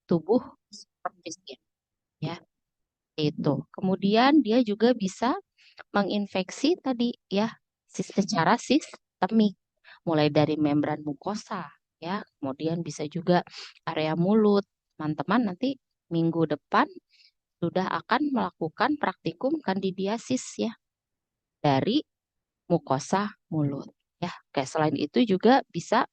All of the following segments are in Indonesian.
tubuh manusia, ya. Itu. Kemudian dia juga bisa menginfeksi tadi ya secara sistemik, mulai dari membran mukosa ya, kemudian bisa juga area mulut. Teman-teman nanti minggu depan sudah akan melakukan praktikum kandidiasis ya dari mukosa mulut ya. Oke, selain itu juga bisa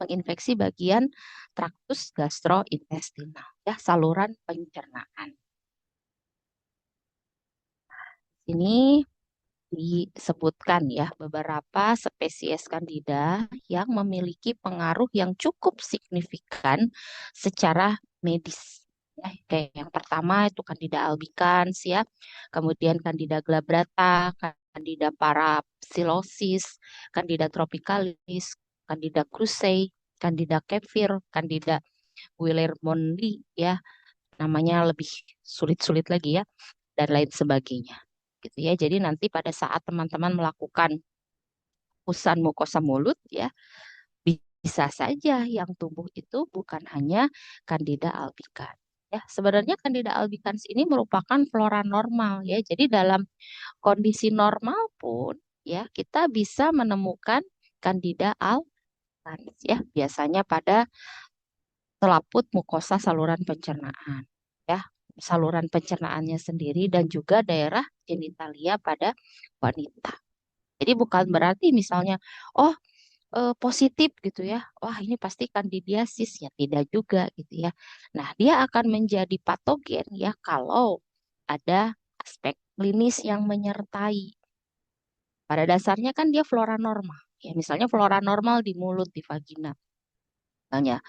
menginfeksi bagian traktus gastrointestinal ya, saluran pencernaan. Ini disebutkan ya beberapa spesies Candida yang memiliki pengaruh yang cukup signifikan secara medis. Ya, kayak yang pertama itu Candida albicans ya, kemudian Candida glabrata, Candida parapsilosis, Candida tropicalis, Candida krusei, Candida kefir, Candida guillermondi ya, namanya lebih sulit-sulit lagi ya, dan lain sebagainya gitu ya. Jadi nanti pada saat teman-teman melakukan usan mukosa mulut ya, bisa saja yang tumbuh itu bukan hanya Candida albicans. Ya, sebenarnya Candida albicans ini merupakan flora normal ya. Jadi dalam kondisi normal pun ya kita bisa menemukan Candida albicans ya, biasanya pada selaput mukosa saluran pencernaan ya, saluran pencernaannya sendiri dan juga daerah genitalia pada wanita. Jadi bukan berarti misalnya, oh positif gitu ya, wah ini pasti kandidiasis ya, tidak juga gitu ya. Nah, dia akan menjadi patogen ya kalau ada aspek klinis yang menyertai. Pada dasarnya kan dia flora normal. Ya, misalnya flora normal di mulut, di vagina. Misalnya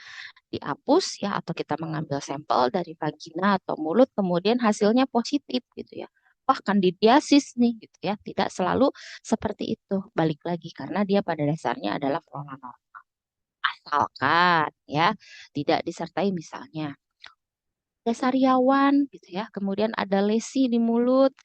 dihapus ya, atau kita mengambil sampel dari vagina atau mulut, kemudian hasilnya positif gitu ya. Wah, kandidiasis nih gitu ya. Tidak selalu seperti itu. Balik lagi karena dia pada dasarnya adalah flora normal. Asalkan ya tidak disertai misalnya ada sariawan gitu ya, kemudian ada lesi di mulut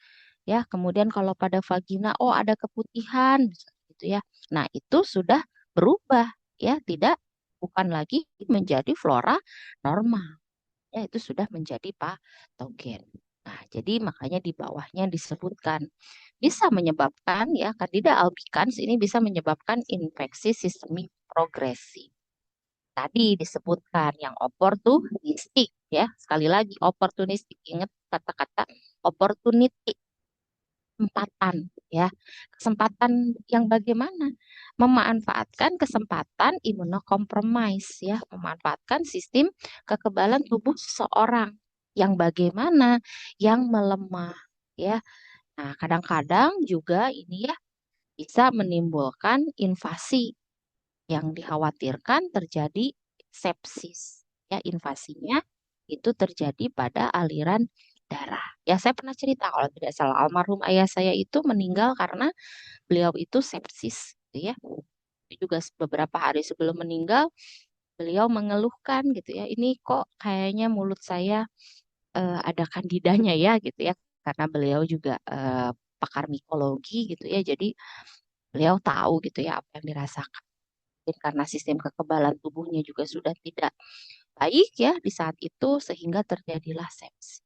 ya, kemudian kalau pada vagina oh ada keputihan gitu ya. Nah, itu sudah berubah ya, tidak bukan lagi menjadi flora normal. Ya, itu sudah menjadi patogen. Nah, jadi makanya di bawahnya disebutkan bisa menyebabkan ya Candida albicans ini bisa menyebabkan infeksi sistemik progresif. Tadi disebutkan yang opportunistik ya. Sekali lagi opportunistik. Ingat kata-kata opportunity, kesempatan ya. Kesempatan yang bagaimana? Memanfaatkan kesempatan imunokompromis ya, memanfaatkan sistem kekebalan tubuh seseorang yang bagaimana? Yang melemah ya. Nah, kadang-kadang juga ini ya bisa menimbulkan invasi yang dikhawatirkan terjadi sepsis. Ya, invasinya itu terjadi pada aliran darah. Ya, saya pernah cerita kalau tidak salah almarhum ayah saya itu meninggal karena beliau itu sepsis, gitu ya. Juga beberapa hari sebelum meninggal, beliau mengeluhkan gitu ya, ini kok kayaknya mulut saya ada kandidanya ya gitu ya, karena beliau juga pakar mikologi gitu ya, jadi beliau tahu gitu ya apa yang dirasakan. Mungkin karena sistem kekebalan tubuhnya juga sudah tidak baik ya di saat itu sehingga terjadilah sepsis.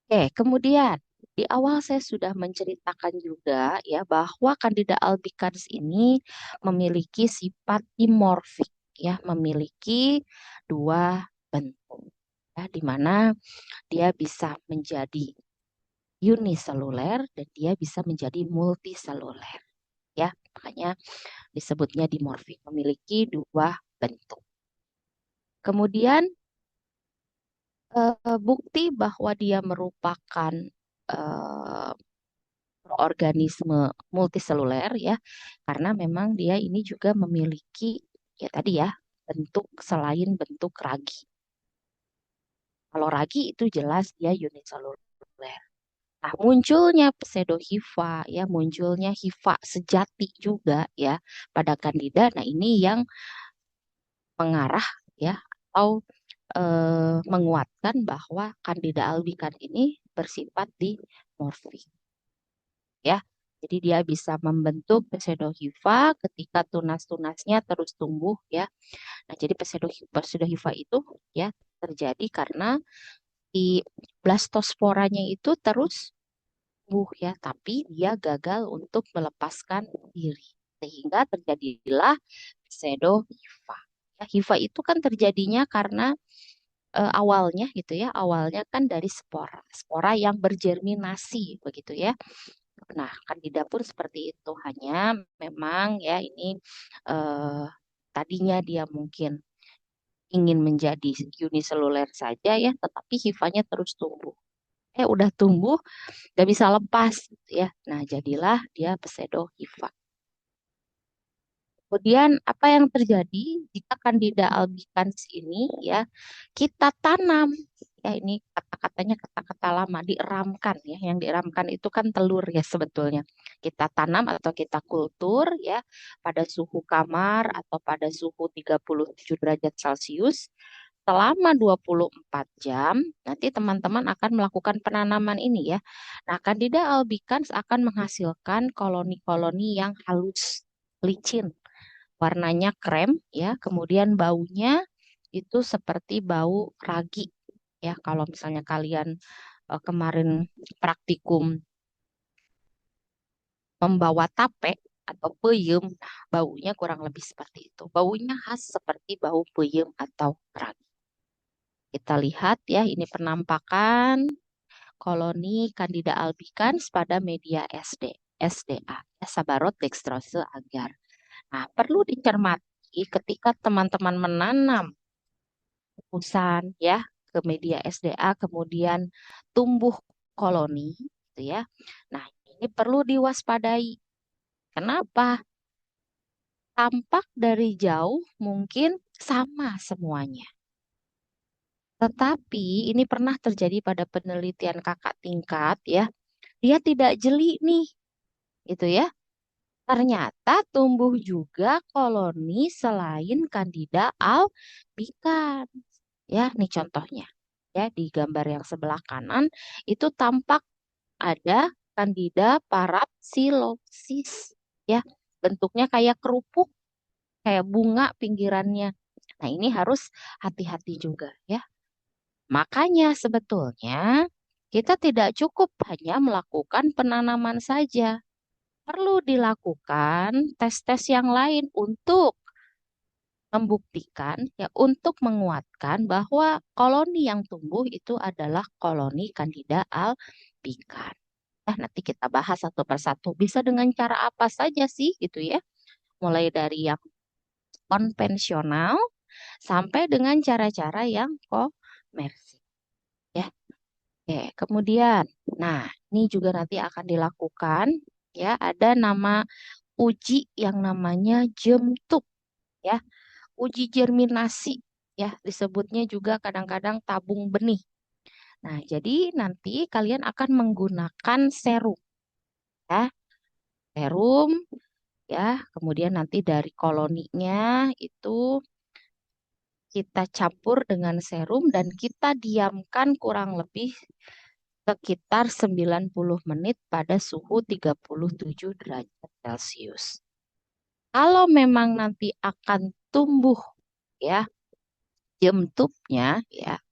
Oke, kemudian di awal saya sudah menceritakan juga ya bahwa Candida albicans ini memiliki sifat dimorfik ya, memiliki dua bentuk ya, di mana dia bisa menjadi uniseluler dan dia bisa menjadi multiseluler ya. Makanya disebutnya dimorfik, memiliki dua bentuk. Kemudian bukti bahwa dia merupakan eh, organisme multiseluler ya, karena memang dia ini juga memiliki ya tadi ya bentuk selain bentuk ragi. Kalau ragi itu jelas dia uniseluler. Nah, munculnya pseudohifa ya, munculnya hifa sejati juga ya pada Candida. Nah, ini yang mengarah ya atau menguatkan bahwa Candida albicans ini bersifat dimorfik ya. Jadi dia bisa membentuk pseudohifa ketika tunas-tunasnya terus tumbuh ya. Nah, jadi pseudohifa itu ya terjadi karena di blastosporanya itu terus tumbuh ya, tapi dia gagal untuk melepaskan diri. Sehingga terjadilah pseudohifa. Ya, hifa itu kan terjadinya karena awalnya gitu ya, awalnya kan dari spora, spora yang bergerminasi begitu ya. Nah, kandida pun seperti itu, hanya memang ya ini eh, tadinya dia mungkin ingin menjadi uniseluler saja ya, tetapi hifanya terus tumbuh. Udah tumbuh, gak bisa lepas gitu ya. Nah, jadilah dia pseudohifa. Kemudian apa yang terjadi jika Candida albicans ini ya kita tanam, ya ini kata-katanya kata-kata lama, dieramkan ya. Yang dieramkan itu kan telur ya sebetulnya. Kita tanam atau kita kultur ya pada suhu kamar atau pada suhu 37 derajat Celcius selama 24 jam. Nanti teman-teman akan melakukan penanaman ini ya. Nah, Candida albicans akan menghasilkan koloni-koloni yang halus, licin, warnanya krem ya, kemudian baunya itu seperti bau ragi ya. Kalau misalnya kalian kemarin praktikum membawa tape atau peyem, baunya kurang lebih seperti itu. Baunya khas seperti bau peyem atau ragi. Kita lihat ya, ini penampakan koloni Candida albicans pada media SDA, ya, Sabarot dextrose agar. Nah, perlu dicermati ketika teman-teman menanam usan ya ke media SDA kemudian tumbuh koloni gitu ya. Nah, ini perlu diwaspadai. Kenapa? Tampak dari jauh mungkin sama semuanya. Tetapi ini pernah terjadi pada penelitian kakak tingkat ya. Dia tidak jeli nih, gitu ya. Ternyata tumbuh juga koloni selain Candida albicans. Ya, nih contohnya. Ya, di gambar yang sebelah kanan itu tampak ada Candida parapsilosis. Ya, bentuknya kayak kerupuk, kayak bunga pinggirannya. Nah, ini harus hati-hati juga ya. Makanya sebetulnya kita tidak cukup hanya melakukan penanaman saja. Perlu dilakukan tes-tes yang lain untuk membuktikan ya untuk menguatkan bahwa koloni yang tumbuh itu adalah koloni Candida albicans. Nah, nanti kita bahas satu persatu. Bisa dengan cara apa saja sih gitu ya. Mulai dari yang konvensional sampai dengan cara-cara yang komersil ya. Oke, kemudian nah, ini juga nanti akan dilakukan ya ada nama uji yang namanya jemtuk ya. Uji germinasi ya, disebutnya juga kadang-kadang tabung benih. Nah, jadi nanti kalian akan menggunakan serum ya, serum ya, kemudian nanti dari koloninya itu kita campur dengan serum dan kita diamkan kurang lebih sekitar 90 menit pada suhu 37 derajat Celcius. Kalau memang nanti akan tumbuh ya jemtuknya ya.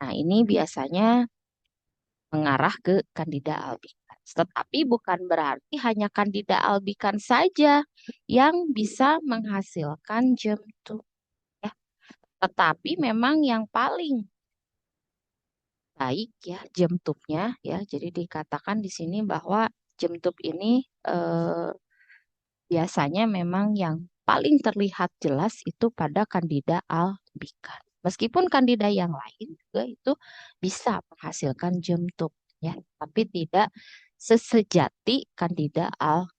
Nah, ini biasanya mengarah ke Candida albicans. Tetapi bukan berarti hanya Candida albicans saja yang bisa menghasilkan jemtuk ya. Tetapi memang yang paling baik ya jemtuknya ya. Jadi dikatakan di sini bahwa jemtuk ini eh, biasanya memang yang paling terlihat jelas itu pada Candida albicans. Meskipun Candida yang lain juga itu bisa menghasilkan jemtuk ya, tapi tidak sesejati Candida albicans.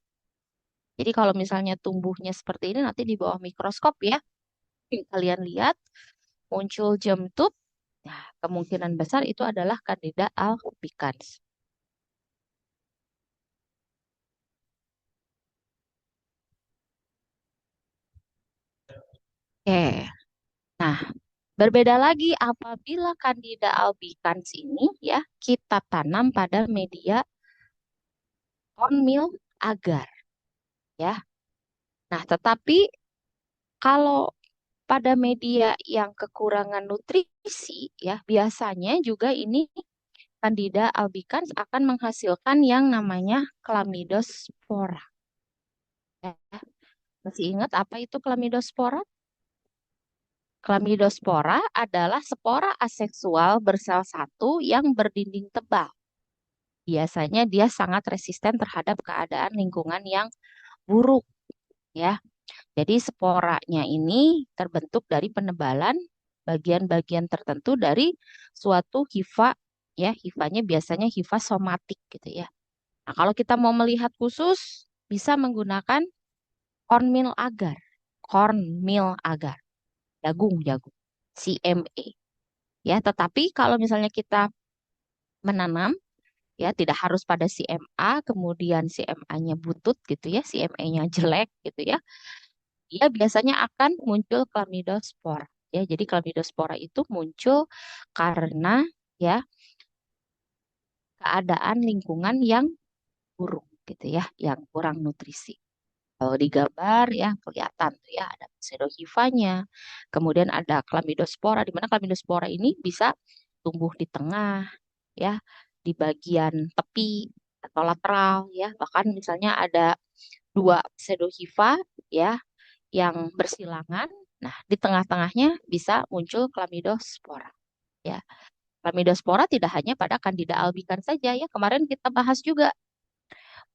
Jadi kalau misalnya tumbuhnya seperti ini nanti di bawah mikroskop ya, kalian lihat muncul jemtuk. Nah, kemungkinan besar itu adalah Candida albicans. Oke. Nah, berbeda lagi apabila Candida albicans ini ya kita tanam pada media corn meal agar ya. Nah, tetapi kalau pada media yang kekurangan nutrisi ya, biasanya juga ini Candida albicans akan menghasilkan yang namanya Chlamydospora. Ya. Masih ingat apa itu Chlamydospora? Chlamydospora adalah spora aseksual bersel satu yang berdinding tebal. Biasanya dia sangat resisten terhadap keadaan lingkungan yang buruk ya. Jadi sporanya ini terbentuk dari penebalan bagian-bagian tertentu dari suatu hifa ya. Hifanya biasanya hifa somatik gitu ya. Nah, kalau kita mau melihat khusus bisa menggunakan cornmeal agar. Cornmeal agar, jagung, CMA. Ya, tetapi kalau misalnya kita menanam ya tidak harus pada CMA, kemudian CMA-nya butut gitu ya, CMA-nya jelek gitu ya. Dia biasanya akan muncul Chlamydospora. Ya, jadi Chlamydospora itu muncul karena ya keadaan lingkungan yang buruk gitu ya, yang kurang nutrisi. Kalau di gambar ya kelihatan tuh ya ada pseudohifanya, kemudian ada Chlamydospora di mana Chlamydospora ini bisa tumbuh di tengah ya, di bagian tepi atau lateral ya, bahkan misalnya ada dua pseudohifa ya yang bersilangan. Nah, di tengah-tengahnya bisa muncul Chlamydospora ya. Chlamydospora tidak hanya pada Candida albicans saja ya. Kemarin kita bahas juga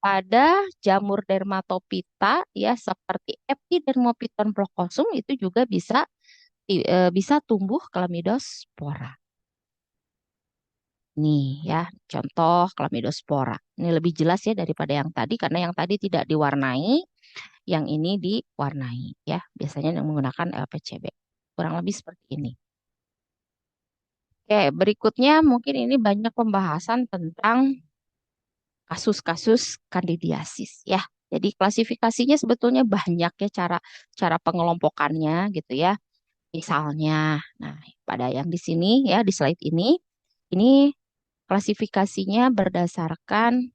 pada jamur dermatophyta ya seperti Epidermophyton procosum itu juga bisa tumbuh Chlamydospora. Nih ya, contoh Chlamydospora. Ini lebih jelas ya daripada yang tadi karena yang tadi tidak diwarnai, yang ini diwarnai ya. Biasanya yang menggunakan LPCB. Kurang lebih seperti ini. Oke, berikutnya mungkin ini banyak pembahasan tentang kasus-kasus kandidiasis ya. Jadi klasifikasinya sebetulnya banyak ya cara cara pengelompokannya gitu ya. Misalnya, nah pada yang di sini ya di slide ini klasifikasinya berdasarkan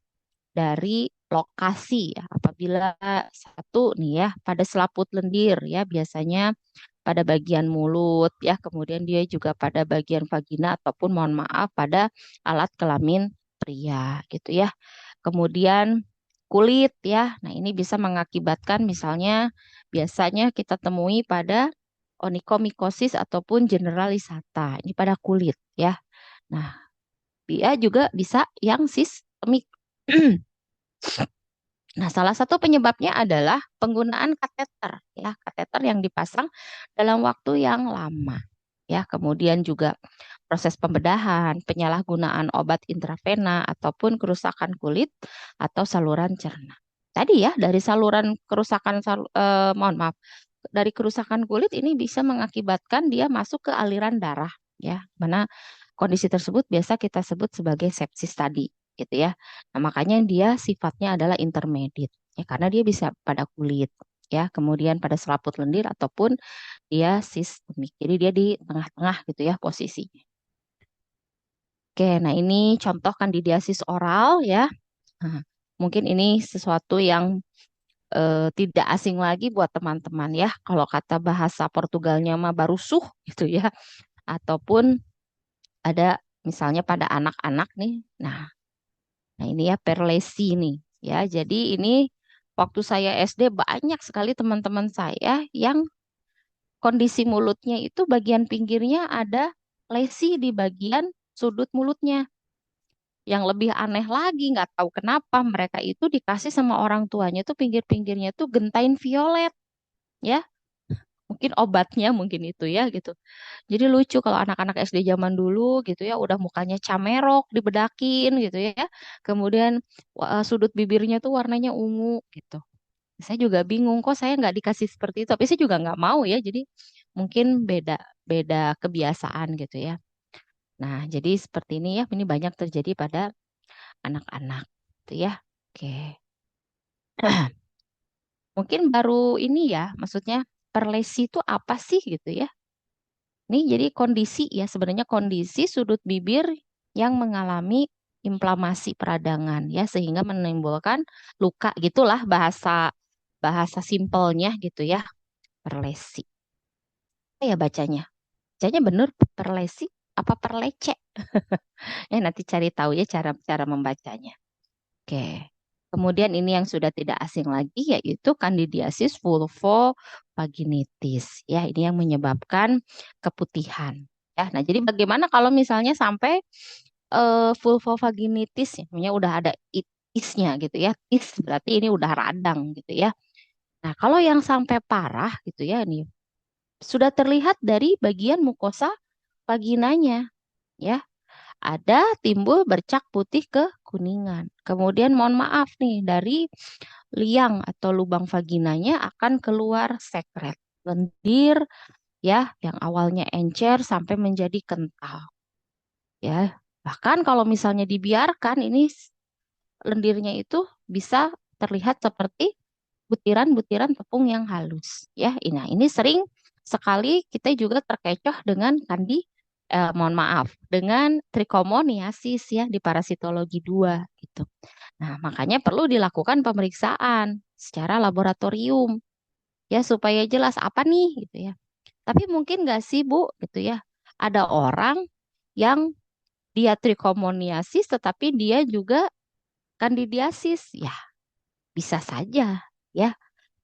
dari lokasi ya. Apabila satu nih ya pada selaput lendir ya biasanya pada bagian mulut ya, kemudian dia juga pada bagian vagina ataupun mohon maaf pada alat kelamin pria gitu ya. Kemudian kulit ya. Nah, ini bisa mengakibatkan misalnya biasanya kita temui pada onikomikosis ataupun generalisata. Ini pada kulit ya. Nah, dia juga bisa yang sistemik. Nah, salah satu penyebabnya adalah penggunaan kateter ya, kateter yang dipasang dalam waktu yang lama. Ya, kemudian juga proses pembedahan, penyalahgunaan obat intravena ataupun kerusakan kulit atau saluran cerna. Tadi ya, dari saluran kerusakan mohon maaf, dari kerusakan kulit ini bisa mengakibatkan dia masuk ke aliran darah ya, mana kondisi tersebut biasa kita sebut sebagai sepsis tadi gitu ya. Nah, makanya dia sifatnya adalah intermediate ya karena dia bisa pada kulit ya, kemudian pada selaput lendir ataupun dia sistemik. Jadi dia di tengah-tengah gitu ya posisinya. Oke, nah ini contoh kandidiasis oral ya. Nah, mungkin ini sesuatu yang tidak asing lagi buat teman-teman ya. Kalau kata bahasa Portugalnya mah barusuh gitu ya. Ataupun ada misalnya pada anak-anak nih. Nah, ini ya perlesi nih. Ya, jadi ini waktu saya SD banyak sekali teman-teman saya yang kondisi mulutnya itu bagian pinggirnya ada lesi di bagian sudut mulutnya. Yang lebih aneh lagi, nggak tahu kenapa mereka itu dikasih sama orang tuanya tuh pinggir-pinggirnya tuh gentain violet, ya. Mungkin obatnya mungkin itu ya gitu. Jadi lucu kalau anak-anak SD zaman dulu gitu ya, udah mukanya camerok, dibedakin gitu ya. Kemudian sudut bibirnya tuh warnanya ungu gitu. Saya juga bingung kok saya nggak dikasih seperti itu, tapi saya juga nggak mau ya. Jadi mungkin beda beda kebiasaan gitu ya. Nah, jadi seperti ini ya, ini banyak terjadi pada anak-anak gitu ya. Oke. Mungkin baru ini ya, maksudnya perlesi itu apa sih gitu ya. Ini jadi kondisi ya, sebenarnya kondisi sudut bibir yang mengalami inflamasi peradangan ya sehingga menimbulkan luka gitulah bahasa bahasa simpelnya gitu ya, perlesi. Apa ya bacanya? Bacanya bener perlesi apa perlece? Ya nanti cari tahu ya cara cara membacanya. Oke. Kemudian ini yang sudah tidak asing lagi yaitu candidiasis vulvovaginitis. Ya, ini yang menyebabkan keputihan. Ya, nah jadi bagaimana kalau misalnya sampai vulvovaginitis ya, namanya udah ada itisnya gitu ya. Tis berarti ini udah radang gitu ya. Nah, kalau yang sampai parah gitu ya ini sudah terlihat dari bagian mukosa vaginanya ya. Ada timbul bercak putih kekuningan. Kemudian mohon maaf nih dari liang atau lubang vaginanya akan keluar sekret lendir ya yang awalnya encer sampai menjadi kental ya. Bahkan kalau misalnya dibiarkan ini lendirnya itu bisa terlihat seperti butiran-butiran tepung yang halus ya. Nah, ini sering sekali kita juga terkecoh dengan mohon maaf dengan trichomoniasis ya di parasitologi 2 gitu. Nah, makanya perlu dilakukan pemeriksaan secara laboratorium ya supaya jelas apa nih gitu ya. Tapi mungkin nggak sih Bu gitu ya. Ada orang yang dia trichomoniasis tetapi dia juga kandidiasis. Ya, bisa saja ya.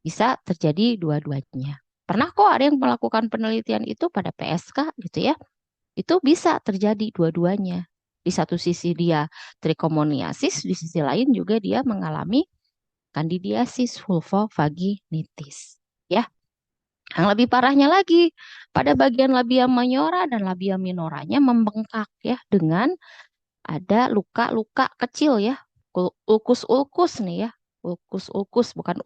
Bisa terjadi dua-duanya. Pernah kok ada yang melakukan penelitian itu pada PSK gitu ya. Itu bisa terjadi dua-duanya. Di satu sisi dia trichomoniasis, di sisi lain juga dia mengalami candidiasis vulvovaginitis. Ya, yang lebih parahnya lagi, pada bagian labia majora dan labia minoranya membengkak ya dengan ada luka-luka kecil ya, ulkus-ulkus nih ya, ulkus-ulkus bukan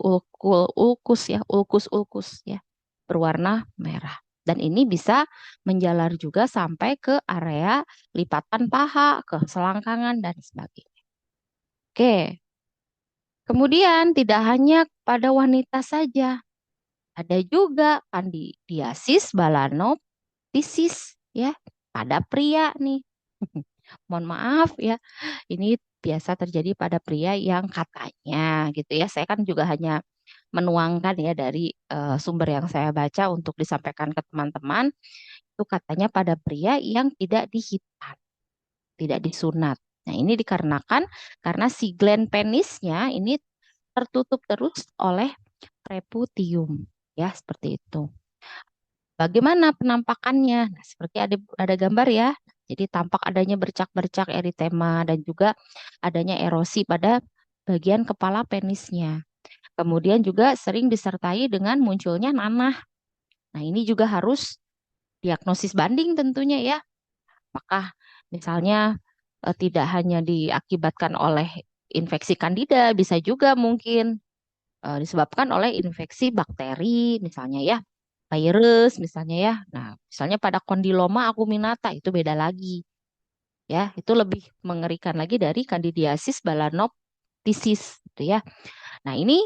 ulkus ya, ulkus-ulkus ya, berwarna merah. Dan ini bisa menjalar juga sampai ke area lipatan paha, ke selangkangan dan sebagainya. Oke, kemudian tidak hanya pada wanita saja, ada juga kandidiasis balanoptisis ya pada pria nih. Mohon maaf ya, ini biasa terjadi pada pria yang katanya gitu ya. Saya kan juga hanya menuangkan ya dari sumber yang saya baca untuk disampaikan ke teman-teman. Itu katanya pada pria yang tidak dihitan, tidak disunat. Nah, ini dikarenakan karena si gland penisnya ini tertutup terus oleh preputium. Ya, seperti itu. Bagaimana penampakannya? Nah, seperti ada gambar ya. Jadi tampak adanya bercak-bercak eritema dan juga adanya erosi pada bagian kepala penisnya. Kemudian juga sering disertai dengan munculnya nanah. Nah, ini juga harus diagnosis banding tentunya ya. Apakah misalnya tidak hanya diakibatkan oleh infeksi kandida, bisa juga mungkin disebabkan oleh infeksi bakteri misalnya ya, virus misalnya ya. Nah, misalnya pada kondiloma acuminata itu beda lagi ya, itu lebih mengerikan lagi dari candidiasis balanoptisis gitu ya. Nah, ini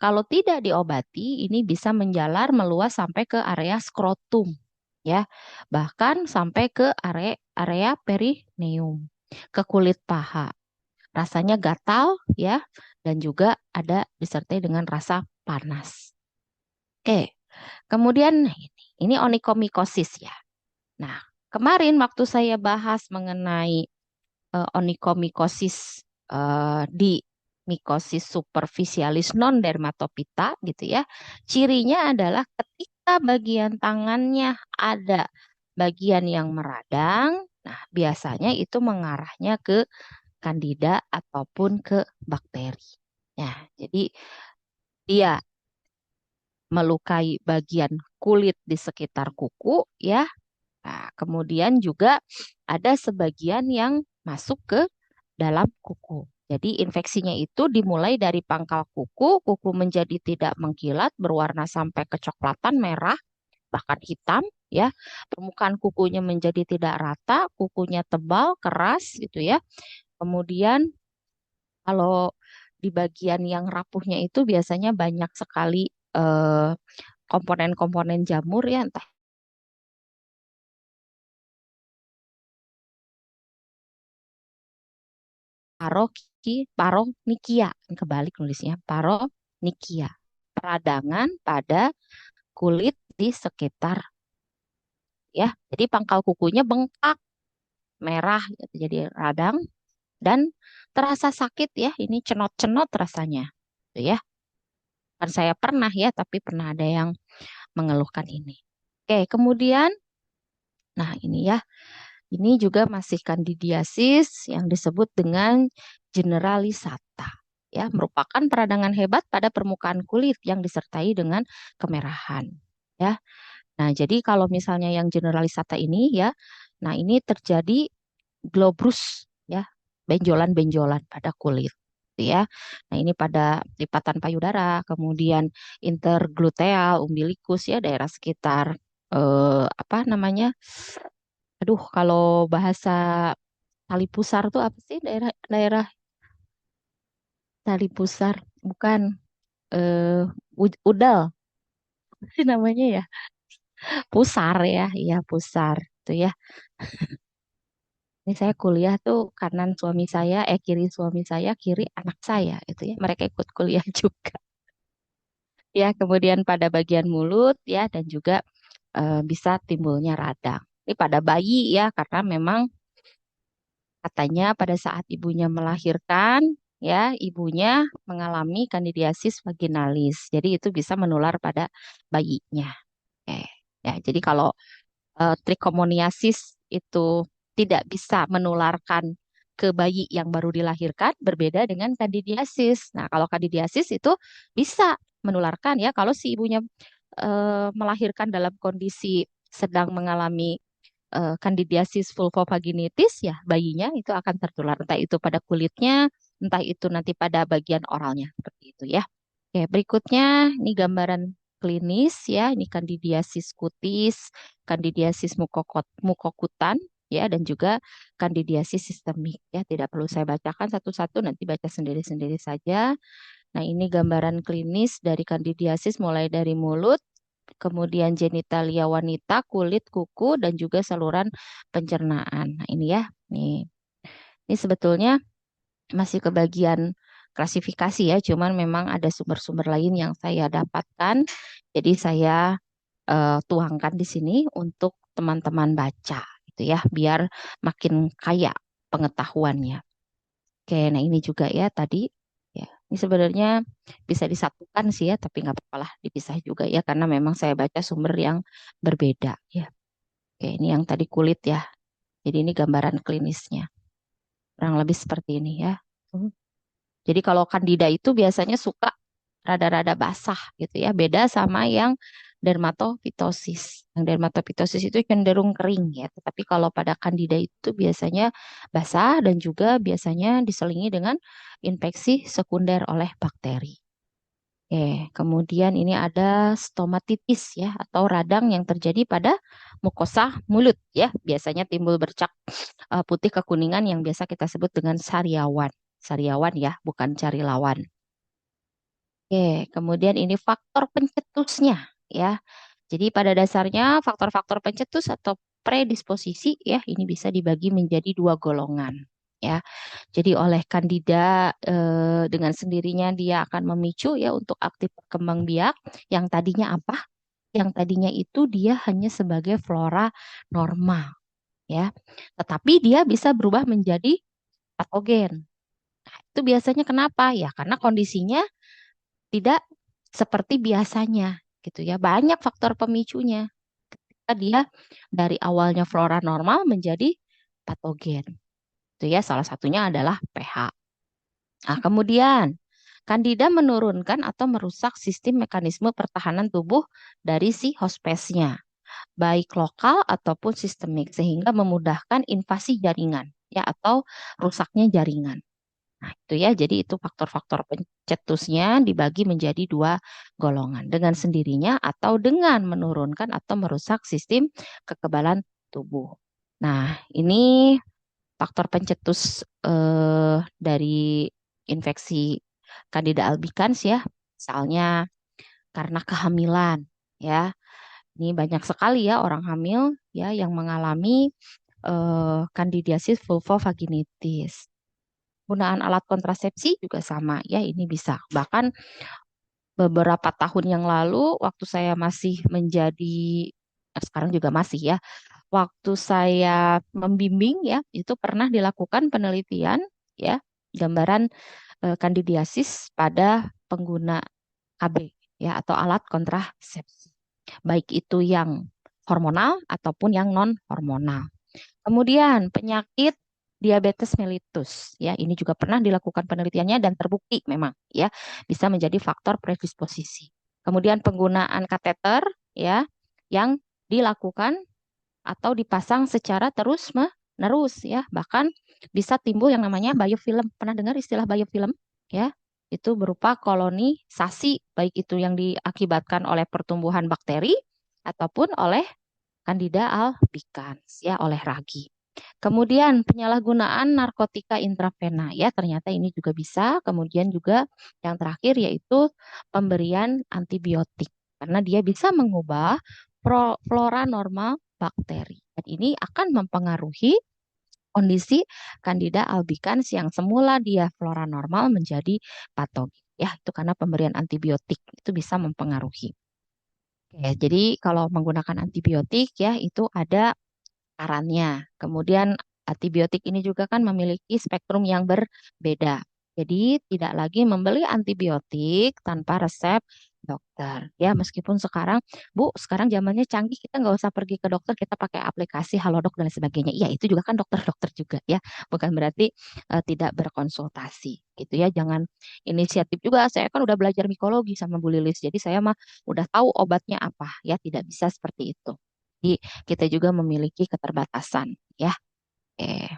kalau tidak diobati ini bisa menjalar meluas sampai ke area skrotum ya. Bahkan sampai ke area perineum, ke kulit paha. Rasanya gatal ya dan juga ada disertai dengan rasa panas. Oke, kemudian ini onikomikosis ya. Nah, kemarin waktu saya bahas mengenai onikomikosis di mikosis superficialis non dermatopita gitu ya. Cirinya adalah ketika bagian tangannya ada bagian yang meradang, nah biasanya itu mengarahnya ke kandida ataupun ke bakteri. Nah, jadi dia melukai bagian kulit di sekitar kuku ya. Nah, kemudian juga ada sebagian yang masuk ke dalam kuku. Jadi infeksinya itu dimulai dari pangkal kuku, kuku menjadi tidak mengkilat, berwarna sampai kecoklatan merah, bahkan hitam ya. Permukaan kukunya menjadi tidak rata, kukunya tebal, keras gitu ya. Kemudian kalau di bagian yang rapuhnya itu biasanya banyak sekali eh, komponen-komponen jamur ya, entah paronikia. Kebalik nulisnya, paronikia. Peradangan pada kulit di sekitar, ya. Jadi pangkal kukunya bengkak, merah gitu, jadi radang dan terasa sakit ya. Ini cenot-cenot rasanya. Tuh ya. Kan saya pernah ya, tapi pernah ada yang mengeluhkan ini. Oke, kemudian nah ini ya. Ini juga masih kandidiasis yang disebut dengan generalisata. Ya, merupakan peradangan hebat pada permukaan kulit yang disertai dengan kemerahan. Ya. Nah, jadi kalau misalnya yang generalisata ini ya, nah ini terjadi globrus ya, benjolan-benjolan pada kulit gitu ya. Nah, ini pada lipatan payudara, kemudian intergluteal, umbilikus ya, daerah sekitar apa namanya? Aduh, kalau bahasa tali pusar tuh apa sih, daerah daerah tali pusar? Bukan eh udal sih namanya ya. Pusar ya, iya pusar itu ya. Ini saya kuliah tuh kanan suami saya, kiri suami saya, kiri anak saya itu ya. Mereka ikut kuliah juga. Ya, kemudian pada bagian mulut ya dan juga bisa timbulnya radang. Ini pada bayi ya, karena memang katanya pada saat ibunya melahirkan ya, ibunya mengalami kandidiasis vaginalis. Jadi itu bisa menular pada bayinya. Oke. Ya, jadi kalau trichomoniasis itu tidak bisa menularkan ke bayi yang baru dilahirkan, berbeda dengan kandidiasis. Nah, kalau kandidiasis itu bisa menularkan ya kalau si ibunya melahirkan dalam kondisi sedang mengalami kandidiasis vulvovaginitis, ya bayinya itu akan tertular, entah itu pada kulitnya, entah itu nanti pada bagian oralnya, seperti itu ya. Oke, berikutnya ini gambaran klinis ya, ini kandidiasis kutis, kandidiasis mukokutan ya, dan juga kandidiasis sistemik ya. Tidak perlu saya bacakan satu-satu, nanti baca sendiri-sendiri saja. Nah, ini gambaran klinis dari kandidiasis mulai dari mulut, kemudian genitalia wanita, kulit, kuku, dan juga saluran pencernaan. Nah, ini ya. Nih. Ini sebetulnya masih ke bagian klasifikasi ya, cuman memang ada sumber-sumber lain yang saya dapatkan. Jadi saya tuangkan di sini untuk teman-teman baca gitu ya, biar makin kaya pengetahuannya. Oke, nah ini juga ya tadi ya. Ini sebenarnya bisa disatukan sih ya, tapi nggak apa-apa lah dipisah juga ya, karena memang saya baca sumber yang berbeda ya. Oke, ini yang tadi kulit ya. Jadi ini gambaran klinisnya. Kurang lebih seperti ini ya. Jadi kalau kandida itu biasanya suka rada-rada basah gitu ya. Beda sama yang dermatofitosis. Yang dermatofitosis itu cenderung kering ya. Tetapi kalau pada kandida itu biasanya basah dan juga biasanya diselingi dengan infeksi sekunder oleh bakteri. Kemudian ini ada stomatitis ya, atau radang yang terjadi pada mukosa mulut ya. Biasanya timbul bercak putih kekuningan yang biasa kita sebut dengan sariawan. Sariawan ya, bukan cari lawan. Kemudian ini faktor pencetusnya ya. Jadi pada dasarnya faktor-faktor pencetus atau predisposisi ya, ini bisa dibagi menjadi dua golongan ya. Jadi oleh kandida dengan sendirinya dia akan memicu ya untuk aktif berkembang biak yang tadinya apa? Yang tadinya itu dia hanya sebagai flora normal ya. Tetapi dia bisa berubah menjadi patogen. Nah, itu biasanya kenapa? Ya karena kondisinya tidak seperti biasanya gitu ya. Banyak faktor pemicunya. Dia dari awalnya flora normal menjadi patogen. Itu ya salah satunya adalah pH. Nah, kemudian Candida menurunkan atau merusak sistem mekanisme pertahanan tubuh dari si hospesnya, baik lokal ataupun sistemik, sehingga memudahkan invasi jaringan ya atau rusaknya jaringan. Nah, itu ya, jadi itu faktor-faktor pencetusnya dibagi menjadi dua golongan, dengan sendirinya atau dengan menurunkan atau merusak sistem kekebalan tubuh. Nah, ini faktor pencetus dari infeksi Candida albicans ya, misalnya karena kehamilan ya. Ini banyak sekali ya orang hamil ya yang mengalami candidiasis vulvovaginitis. penggunaan alat kontrasepsi juga sama ya, ini bisa. Bahkan beberapa tahun yang lalu waktu saya masih menjadi sekarang juga masih ya, waktu saya membimbing ya, itu pernah dilakukan penelitian ya, gambaran kandidiasis pada pengguna KB ya atau alat kontrasepsi. Baik itu yang hormonal ataupun yang non hormonal. Kemudian penyakit diabetes mellitus ya, ini juga pernah dilakukan penelitiannya dan terbukti memang ya bisa menjadi faktor predisposisi. Kemudian penggunaan kateter ya yang dilakukan atau dipasang secara terus menerus ya, bahkan bisa timbul yang namanya biofilm. Pernah dengar istilah biofilm ya? Itu berupa kolonisasi baik itu yang diakibatkan oleh pertumbuhan bakteri ataupun oleh Candida albicans ya, oleh ragi. Kemudian penyalahgunaan narkotika intravena ya, ternyata ini juga bisa. Kemudian juga yang terakhir yaitu pemberian antibiotik karena dia bisa mengubah flora normal bakteri. Dan ini akan mempengaruhi kondisi Candida albicans yang semula dia flora normal menjadi patogen. Ya, itu karena pemberian antibiotik itu bisa mempengaruhi. Oke, jadi kalau menggunakan antibiotik ya itu ada sarannya. Kemudian antibiotik ini juga kan memiliki spektrum yang berbeda. Jadi tidak lagi membeli antibiotik tanpa resep dokter. Ya, meskipun sekarang, Bu, sekarang zamannya canggih, kita nggak usah pergi ke dokter, kita pakai aplikasi Halodoc dan sebagainya. Iya, itu juga kan dokter-dokter juga ya. Bukan berarti tidak berkonsultasi gitu ya. Jangan inisiatif juga. Saya kan udah belajar mikologi sama Bu Lilis, jadi saya mah udah tahu obatnya apa ya. Tidak bisa seperti itu. Jadi kita juga memiliki keterbatasan ya. Oke.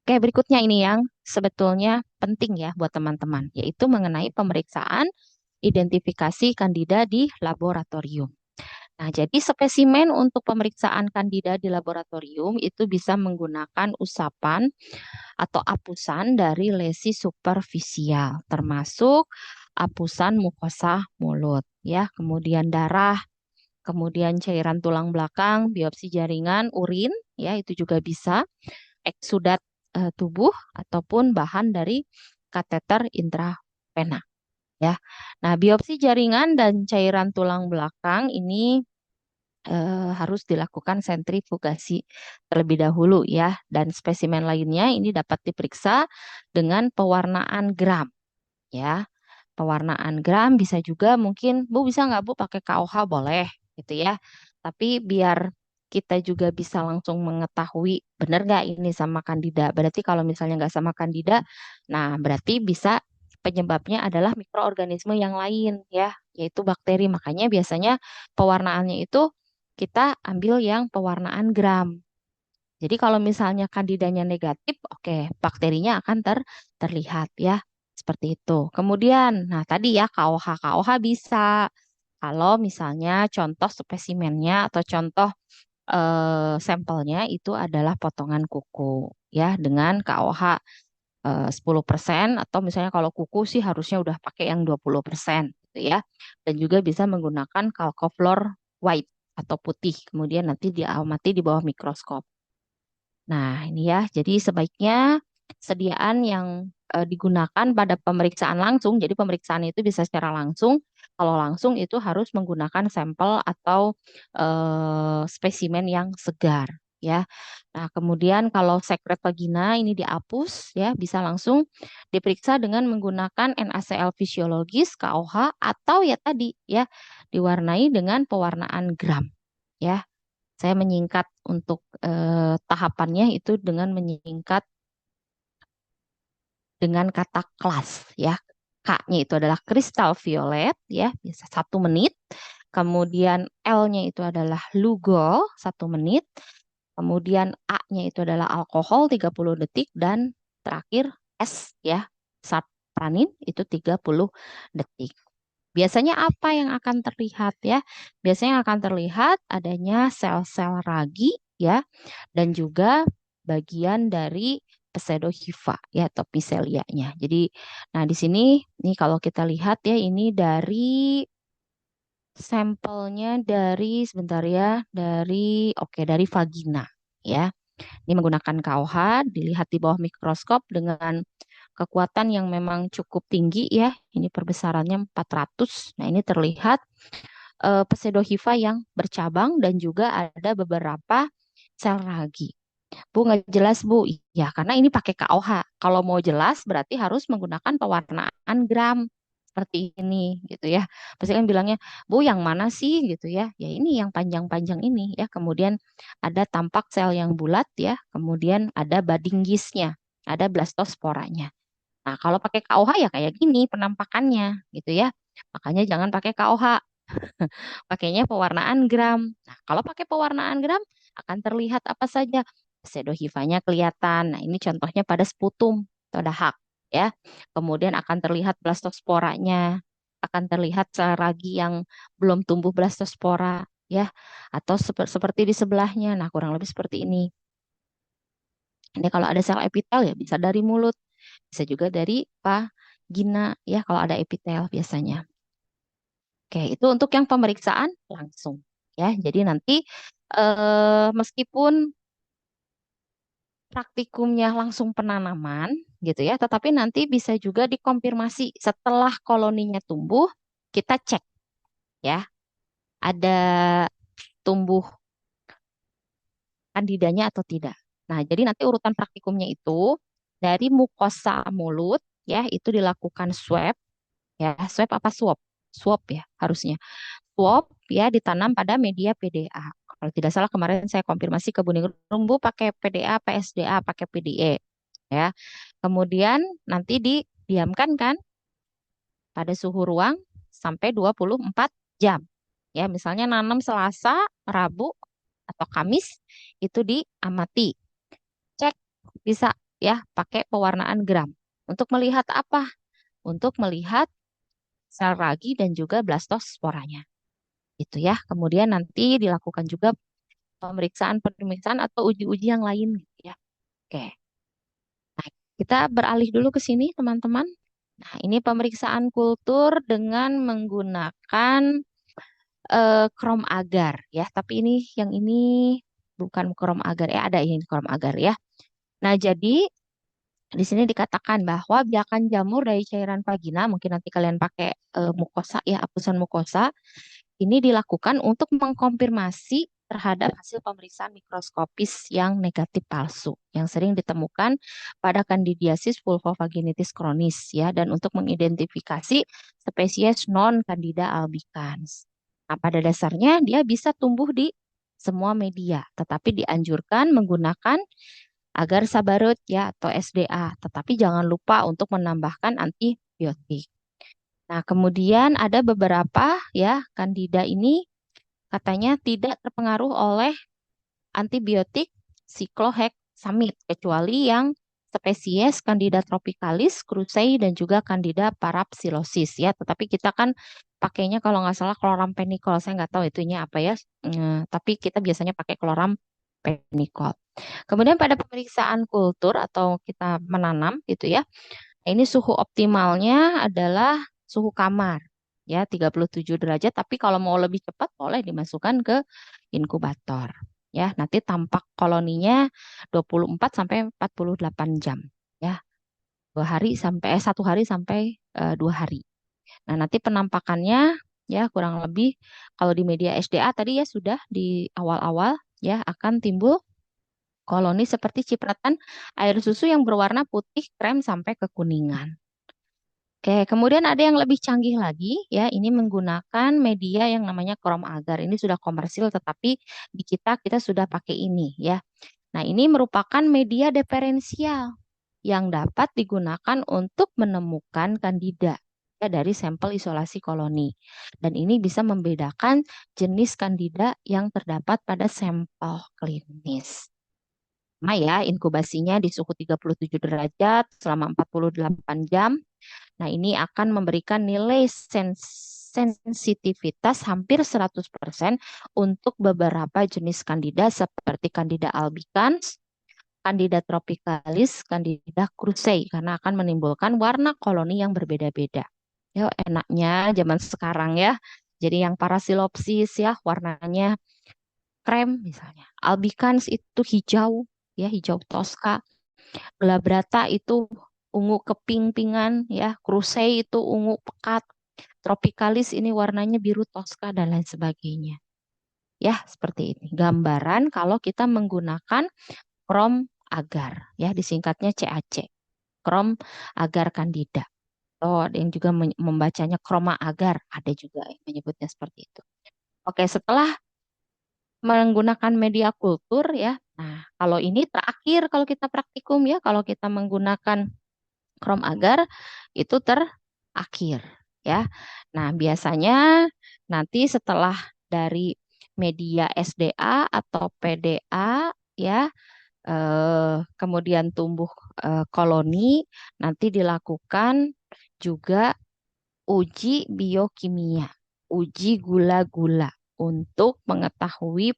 Oke, berikutnya ini yang sebetulnya penting ya buat teman-teman, yaitu mengenai pemeriksaan identifikasi kandida di laboratorium. Nah, jadi spesimen untuk pemeriksaan kandida di laboratorium itu bisa menggunakan usapan atau apusan dari lesi superfisial, termasuk apusan mukosa mulut, ya, kemudian darah, kemudian cairan tulang belakang, biopsi jaringan, urin, ya itu juga bisa, eksudat tubuh ataupun bahan dari kateter intravena. Ya, nah biopsi jaringan dan cairan tulang belakang ini harus dilakukan sentrifugasi terlebih dahulu ya, dan spesimen lainnya ini dapat diperiksa dengan pewarnaan gram ya. Pewarnaan gram bisa juga mungkin Bu bisa nggak Bu pakai KOH boleh gitu ya. Tapi biar kita juga bisa langsung mengetahui benar nggak ini sama kandida. Berarti kalau misalnya nggak sama kandida, nah berarti bisa penyebabnya adalah mikroorganisme yang lain ya, yaitu bakteri. Makanya biasanya pewarnaannya itu kita ambil yang pewarnaan gram. Jadi kalau misalnya kandidanya negatif, oke, bakterinya akan terlihat ya. Seperti itu. Kemudian, nah tadi ya KOH, KOH bisa. Kalau misalnya contoh spesimennya atau contoh sampelnya itu adalah potongan kuku ya dengan KOH 10% atau misalnya kalau kuku sih harusnya udah pakai yang 20% gitu ya. Dan juga bisa menggunakan Calcofluor White atau putih. Kemudian nanti diamati di bawah mikroskop. Nah, ini ya, jadi sebaiknya sediaan yang digunakan pada pemeriksaan langsung, jadi pemeriksaan itu bisa secara langsung, kalau langsung itu harus menggunakan sampel atau spesimen yang segar, ya. Nah, kemudian kalau sekret vagina ini dihapus, ya, bisa langsung diperiksa dengan menggunakan NaCl fisiologis, KOH, atau ya tadi, ya, diwarnai dengan pewarnaan gram, ya. Saya menyingkat untuk tahapannya itu dengan menyingkat dengan kata kelas ya. K-nya itu adalah kristal violet ya, bisa 1 menit. Kemudian L-nya itu adalah Lugol 1 menit. Kemudian A-nya itu adalah alkohol 30 detik dan terakhir S ya, sapranin itu 30 detik. Biasanya apa yang akan terlihat ya? Biasanya yang akan terlihat adanya sel-sel ragi ya, dan juga bagian dari pseudohifa ya atau miselianya. Jadi, nah di sini nih kalau kita lihat ya ini dari sampelnya dari sebentar ya, dari vagina ya. Ini menggunakan KOH, dilihat di bawah mikroskop dengan kekuatan yang memang cukup tinggi ya. Ini perbesarannya 400. Nah, ini terlihat pseudohifa yang bercabang dan juga ada beberapa sel ragi. Bu, nggak jelas, Bu. Ya, karena ini pakai KOH. Kalau mau jelas, berarti harus menggunakan pewarnaan gram. Seperti ini, gitu ya. Pasti kan bilangnya, Bu, yang mana sih, gitu ya. Ya, ini yang panjang-panjang ini, ya. Kemudian ada tampak sel yang bulat, ya. Kemudian ada budding yeast-nya. Ada blastosporanya. Nah, kalau pakai KOH ya kayak gini penampakannya, gitu ya. Makanya jangan pakai KOH. Pakainya pewarnaan gram. Nah, kalau pakai pewarnaan gram akan terlihat apa saja. Pseudohifanya kelihatan. Nah, ini contohnya pada sputum atau dahak ya. Kemudian akan terlihat blastosporanya, akan terlihat sel ragi yang belum tumbuh blastospora ya, atau seperti di sebelahnya. Nah, kurang lebih seperti ini. Ini kalau ada sel epitel ya bisa dari mulut, bisa juga dari vagina ya kalau ada epitel biasanya. Oke, itu untuk yang pemeriksaan langsung ya. Jadi nanti meskipun praktikumnya langsung penanaman gitu ya, tetapi nanti bisa juga dikonfirmasi setelah koloninya tumbuh, kita cek ya, ada tumbuh kandidanya atau tidak. Nah, jadi nanti urutan praktikumnya itu dari mukosa mulut ya, itu dilakukan swab ya, swab apa swab? Swab ya harusnya. Swab ya ditanam pada media PDA. Kalau tidak salah kemarin saya konfirmasi ke Bu Ningrum, Bu pakai PDA, PSDA, pakai PDE ya. Kemudian nanti didiamkan kan pada suhu ruang sampai 24 jam. Ya, misalnya nanam Selasa, Rabu, atau Kamis itu diamati. Cek bisa ya pakai pewarnaan gram. Untuk melihat apa? Untuk melihat sel ragi dan juga blastosporanya. Itu ya. Kemudian nanti dilakukan juga pemeriksaan-pemeriksaan atau uji-uji yang lain gitu ya. Oke. Nah, kita beralih dulu ke sini teman-teman. Nah, ini pemeriksaan kultur dengan menggunakan krom agar ya. Tapi ini yang ini bukan krom agar ya, ada ini krom agar ya. Nah, jadi di sini dikatakan bahwa biakan jamur dari cairan vagina, mungkin nanti kalian pakai mukosa ya, apusan mukosa, ini dilakukan untuk mengkonfirmasi terhadap hasil pemeriksaan mikroskopis yang negatif palsu yang sering ditemukan pada kandidiasis vulvovaginitis kronis ya dan untuk mengidentifikasi spesies non Candida albicans. Nah, pada dasarnya dia bisa tumbuh di semua media, tetapi dianjurkan menggunakan agar sabarut ya atau SDA, tetapi jangan lupa untuk menambahkan antibiotik. Nah, kemudian ada beberapa ya kandida ini katanya tidak terpengaruh oleh antibiotik sikloheksamid kecuali yang spesies Candida tropicalis, krusei dan juga Candida parapsilosis ya. Tetapi kita kan pakainya kalau nggak salah klorampenikol. Saya nggak tahu itunya apa ya. Tapi kita biasanya pakai klorampenikol. Kemudian pada pemeriksaan kultur atau kita menanam gitu ya. Ini suhu optimalnya adalah suhu kamar ya 37 derajat tapi kalau mau lebih cepat boleh dimasukkan ke inkubator ya. Nanti tampak koloninya 24 sampai 48 jam ya. 2 hari sampai 1 hari sampai 2 hari. Nah, nanti penampakannya ya kurang lebih kalau di media SDA tadi ya sudah di awal-awal ya akan timbul koloni seperti cipratan air susu yang berwarna putih krem sampai kekuningan. Oke, kemudian ada yang lebih canggih lagi ya, ini menggunakan media yang namanya krom agar. Ini sudah komersil tetapi di kita sudah pakai ini ya. Nah, ini merupakan media diferensial yang dapat digunakan untuk menemukan kandida ya, dari sampel isolasi koloni. Dan ini bisa membedakan jenis kandida yang terdapat pada sampel klinis. Nah ya, inkubasinya di suhu 37 derajat selama 48 jam. Nah, ini akan memberikan nilai sensitivitas hampir 100% untuk beberapa jenis kandida seperti Candida albicans, Candida tropicalis, Candida krusei karena akan menimbulkan warna koloni yang berbeda-beda. Ya, enaknya zaman sekarang ya. Jadi yang parasilopsis ya warnanya krem misalnya. Albicans itu hijau ya, hijau toska. Glabrata itu ungu keping-pingan ya, Krusei itu ungu pekat, Tropicalis ini warnanya biru toska dan lain sebagainya. Ya, seperti ini. Gambaran kalau kita menggunakan Chrome agar ya, disingkatnya CAC. Chrome agar Candida. Oh, ada yang juga membacanya Chroma agar, ada juga yang menyebutnya seperti itu. Oke, setelah menggunakan media kultur ya. Nah, kalau ini terakhir kalau kita praktikum ya, kalau kita menggunakan Chrome agar itu terakhir ya. Nah, biasanya nanti setelah dari media SDA atau PDA ya, kemudian tumbuh koloni, nanti dilakukan juga uji biokimia, uji gula-gula untuk mengetahui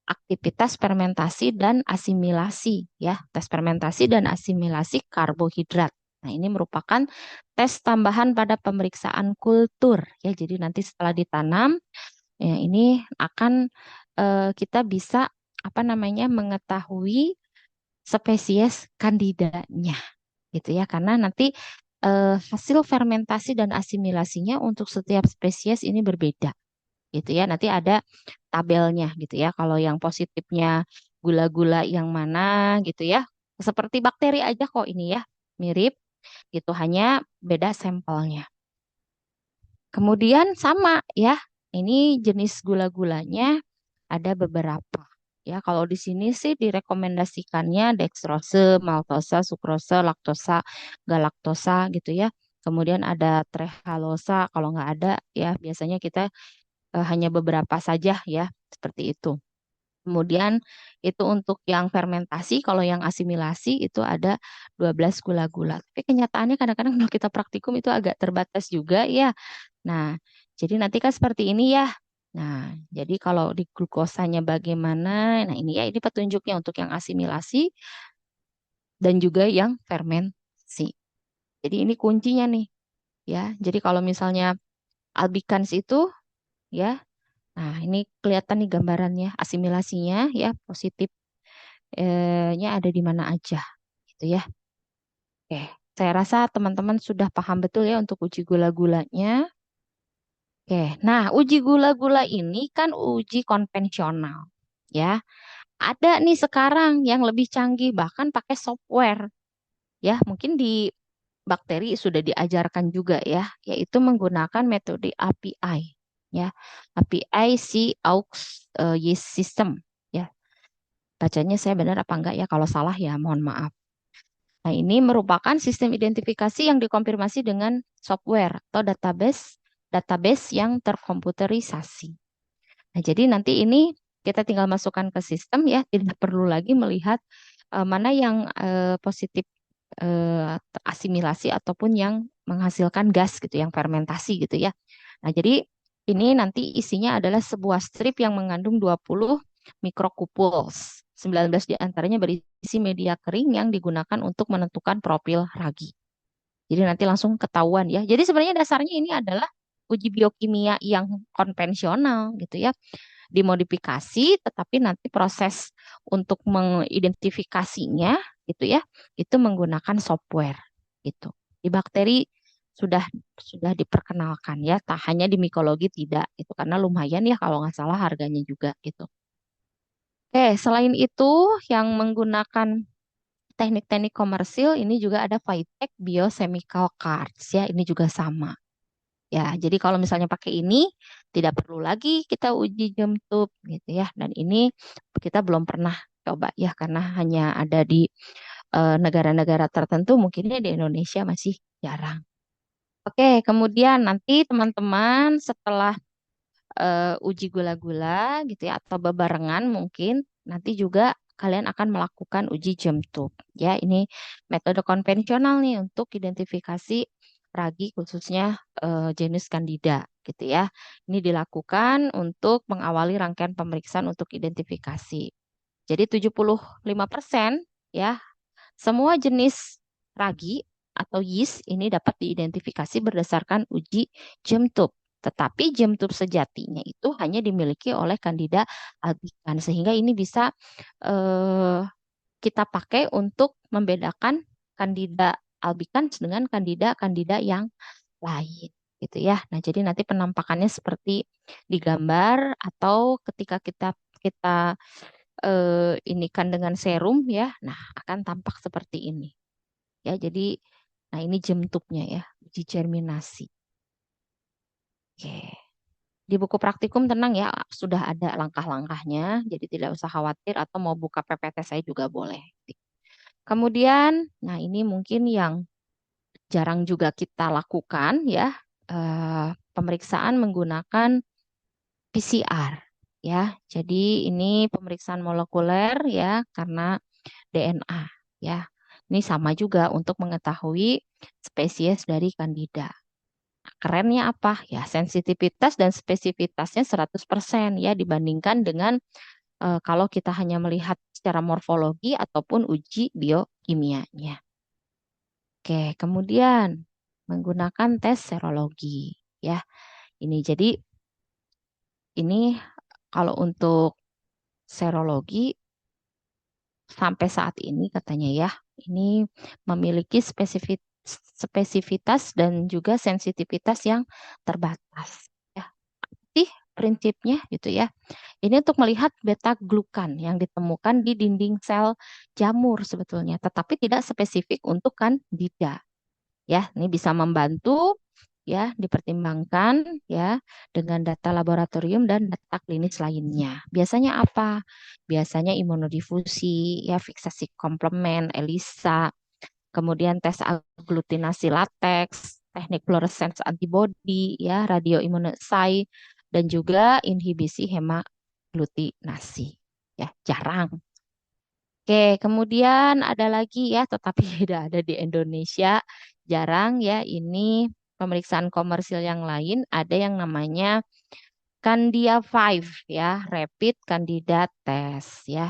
aktivitas fermentasi dan asimilasi ya, tes fermentasi dan asimilasi karbohidrat. Nah, ini merupakan tes tambahan pada pemeriksaan kultur ya. Jadi nanti setelah ditanam ya, ini akan kita bisa apa namanya mengetahui spesies kandidanya gitu ya, karena nanti hasil fermentasi dan asimilasinya untuk setiap spesies ini berbeda gitu ya. Nanti ada tabelnya gitu ya. Kalau yang positifnya gula-gula yang mana gitu ya. Seperti bakteri aja kok ini ya, mirip gitu, hanya beda sampelnya. Kemudian sama ya, ini jenis gula-gulanya ada beberapa. Ya, kalau di sini sih direkomendasikannya dextrose, maltosa, sukrosa, laktosa, galaktosa gitu ya. Kemudian ada trehallosa, kalau nggak ada ya biasanya kita hanya beberapa saja ya, seperti itu. Kemudian itu untuk yang fermentasi, kalau yang asimilasi itu ada 12 gula-gula. Tapi kenyataannya kadang-kadang kalau kita praktikum itu agak terbatas juga ya. Nah, jadi nanti kan seperti ini ya. Nah, jadi kalau di glukosanya bagaimana? Nah, ini ya, ini petunjuknya untuk yang asimilasi dan juga yang fermentasi. Jadi ini kuncinya nih ya. Jadi kalau misalnya albicans itu ya, nah ini kelihatan nih gambarannya asimilasinya ya, positifnya ada di mana aja gitu ya. Oke, saya rasa teman-teman sudah paham betul ya untuk uji gula-gulanya. Oke, nah uji gula-gula ini kan uji konvensional ya. Ada nih sekarang yang lebih canggih bahkan pakai software ya. Mungkin di bakteri sudah diajarkan juga ya, yaitu menggunakan metode API ya. API si aux yeast system ya. Bacanya saya benar apa enggak ya? Kalau salah ya mohon maaf. Nah, ini merupakan sistem identifikasi yang dikonfirmasi dengan software atau database database yang terkomputerisasi. Nah, jadi nanti ini kita tinggal masukkan ke sistem ya, tidak perlu lagi melihat mana yang positif asimilasi ataupun yang menghasilkan gas gitu, yang fermentasi gitu ya. Nah, jadi ini nanti isinya adalah sebuah strip yang mengandung 20 mikrokupuls. 19 diantaranya berisi media kering yang digunakan untuk menentukan profil ragi. Jadi nanti langsung ketahuan ya. Jadi sebenarnya dasarnya ini adalah uji biokimia yang konvensional gitu ya, dimodifikasi, tetapi nanti proses untuk mengidentifikasinya gitu ya, itu menggunakan software gitu. Di bakteri sudah sudah diperkenalkan ya, tak hanya di mikologi tidak itu, karena lumayan ya kalau nggak salah harganya juga gitu. Oke, selain itu yang menggunakan teknik-teknik komersil ini juga ada Vitek Biochemical Cards ya, ini juga sama. Ya, jadi kalau misalnya pakai ini tidak perlu lagi kita uji jam tube gitu ya. Dan ini kita belum pernah coba ya karena hanya ada di negara-negara tertentu, mungkinnya di Indonesia masih jarang. Oke, kemudian nanti teman-teman setelah uji gula-gula gitu ya atau bebarengan mungkin nanti juga kalian akan melakukan uji jam tube. Ya, ini metode konvensional nih untuk identifikasi ragi khususnya jenis Candida gitu ya. Ini dilakukan untuk mengawali rangkaian pemeriksaan untuk identifikasi. Jadi 75% ya, semua jenis ragi atau yeast ini dapat diidentifikasi berdasarkan uji Gem-tube. Tetapi Gem-tube sejatinya itu hanya dimiliki oleh Candida albicans, sehingga ini bisa kita pakai untuk membedakan Candida albicans dengan kandida-kandida yang lain gitu ya. Nah, jadi nanti penampakannya seperti di gambar atau ketika kita kita inikan dengan serum ya. Nah, akan tampak seperti ini. Ya, jadi nah ini jemtupnya ya, uji germinasi. Oke. Di buku praktikum tenang ya, sudah ada langkah-langkahnya, jadi tidak usah khawatir atau mau buka PPT saya juga boleh. Kemudian, nah ini mungkin yang jarang juga kita lakukan ya, pemeriksaan menggunakan PCR ya. Jadi ini pemeriksaan molekuler ya karena DNA ya. Ini sama juga untuk mengetahui spesies dari Candida. Kerennya apa? Ya, sensitivitas dan spesifitasnya 100% ya dibandingkan dengan kalau kita hanya melihat secara morfologi ataupun uji biokimianya. Oke, kemudian menggunakan tes serologi ya. Ini jadi ini kalau untuk serologi sampai saat ini katanya ya, ini memiliki spesifitas dan juga sensitivitas yang terbatas. Ya, sih prinsipnya gitu ya. Ini untuk melihat beta glukan yang ditemukan di dinding sel jamur sebetulnya, tetapi tidak spesifik untuk kandida. Ya, ini bisa membantu ya dipertimbangkan ya dengan data laboratorium dan data klinis lainnya. Biasanya apa? Biasanya imunodifusi, ya fiksasi komplement, ELISA, kemudian tes aglutinasi lateks, teknik fluorescence antibody, ya radioimunosai, dan juga inhibisi hemaglutinasi. Ya, jarang. Oke, kemudian ada lagi ya, tetapi tidak ada di Indonesia. Jarang ya, ini pemeriksaan komersil yang lain ada yang namanya Candia 5 ya, Rapid Candida Test ya.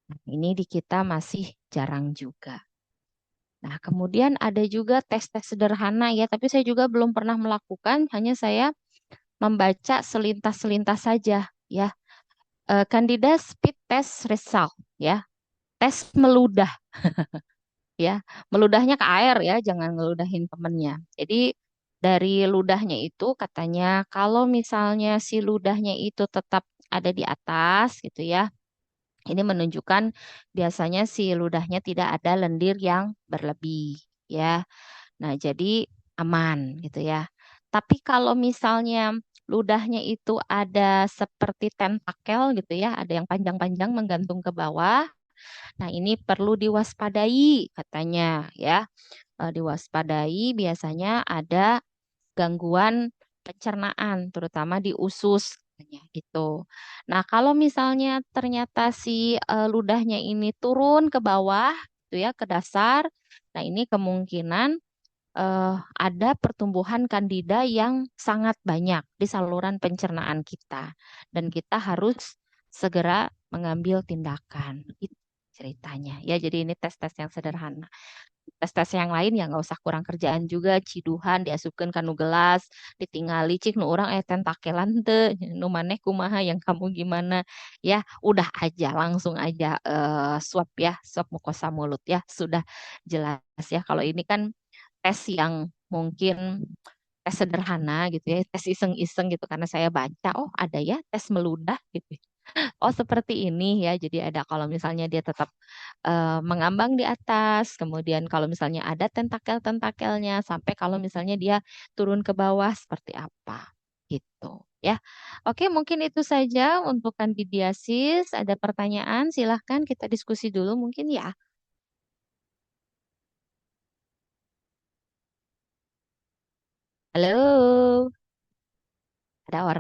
Nah, ini di kita masih jarang juga. Nah, kemudian ada juga tes-tes sederhana ya, tapi saya juga belum pernah melakukan, hanya saya membaca selintas-selintas saja ya. Candida Speed Test Result ya, tes meludah ya. Meludahnya ke air ya, jangan ngeludahin temennya. Jadi dari ludahnya itu katanya kalau misalnya si ludahnya itu tetap ada di atas gitu ya. Ini menunjukkan biasanya si ludahnya tidak ada lendir yang berlebih ya. Nah, jadi aman gitu ya. Tapi kalau misalnya ludahnya itu ada seperti tentakel gitu ya, ada yang panjang-panjang menggantung ke bawah. Nah, ini perlu diwaspadai katanya ya. Diwaspadai biasanya ada gangguan pencernaan, terutama di usus katanya gitu. Nah, kalau misalnya ternyata si ludahnya ini turun ke bawah, gitu ya, ke dasar, nah ini kemungkinan ada pertumbuhan kandida yang sangat banyak di saluran pencernaan kita, dan kita harus segera mengambil tindakan. Itu ceritanya. Ya, jadi ini tes-tes yang sederhana. Tes-tes yang lain ya nggak usah kurang kerjaan juga, ciduhan diasupkan ke nu gelas, ditinggali cik nu orang tentakelan teu, nu maneh kumaha yang kamu gimana, ya udah aja langsung aja swab ya, swab mukosa mulut ya, sudah jelas ya. Kalau ini kan tes yang mungkin tes sederhana gitu ya, tes iseng-iseng gitu karena saya baca oh ada ya tes meludah gitu. Oh, seperti ini ya. Jadi ada kalau misalnya dia tetap mengambang di atas, kemudian kalau misalnya ada tentakel-tentakelnya, sampai kalau misalnya dia turun ke bawah seperti apa gitu ya. Oke, mungkin itu saja untuk kandidiasis. Ada pertanyaan, silahkan kita diskusi dulu mungkin ya. Halo, ada orang.